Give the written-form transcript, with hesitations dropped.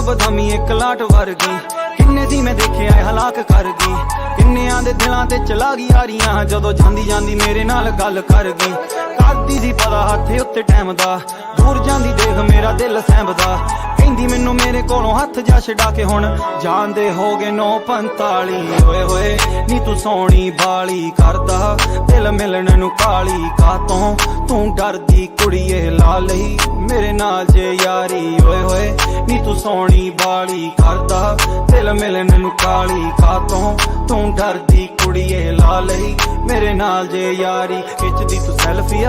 ਬਦਾਮੀ ਇੱਕ ਲਾਟ ਵਰਗੀ। ਕਿੰਨੇ ਸੀ ਮੈਂ ਦੇਖਿਆ ਹਲਾਕ ਕਰ ਗਈ, ਕਿੰਨਿਆਂ ਦੇ ਦਿਲਾਂ ਤੇ ਚਲਾ ਗਈ ਯਾਰੀਆਂ। ਜਦੋਂ ਜਾਂਦੀ ਜਾਂਦੀ ਮੇਰੇ ਨਾਲ ਗੱਲ ਕਰ ਗਈ, ਕਰਦੀ ਸੀ ਪਤਾ ਹੱਥ ਉੱਤੇ ਟਾਈਮ ਦਾ। ਦੂਰ ਜਾਂਦੀ ਦੇਖ ਮੇਰਾ ਦਿਲ ਸਹਿਬਦਾ, ਕਹਿੰਦੀ ਮੈਨੂੰ ਮੇਰੇ ਕੋਲੋਂ ਹੱਥ ਜਾ ਛਡਾ ਕੇ ਹੁਣ ਜਾਂਦੇ ਹੋ ਗਏ 9:45। ਓਏ ਹੋਏ ਨੀ ਤੂੰ ਸੋਹਣੀ ਬਾਲੀ ਕਰਦਾ ਦਿਲ ਮਿਲਣ ਨੂੰ ਕਾਲੀ ਕਾਤੋਂ, ਤੂੰ ਡਰਦੀ ਕੁੜੀਏ ਲਾ ਲਈ ਮੇਰੇ ਨਾਲ ਜੇ ਯਾਰੀ। ਓਏ ਹੋਏ ਨੀ ਤੂੰ ਸੋਹਣੀ ਬਾਲੀ ਕਰਦਾ ਦਿਲ ਮਿਲਣ ਨੂੰ ਕਾਲੀ ਕਾਤੋਂ, ਤੂੰ ਡਰਦੀ ਕੁੜੀਏ ਲਾ ਲਈ ਮੇਰੇ ਨਾਲ ਜੇ ਯਾਰੀ। ਖਿੱਚਦੀ ਤੂੰ ਸੈਲਫੀ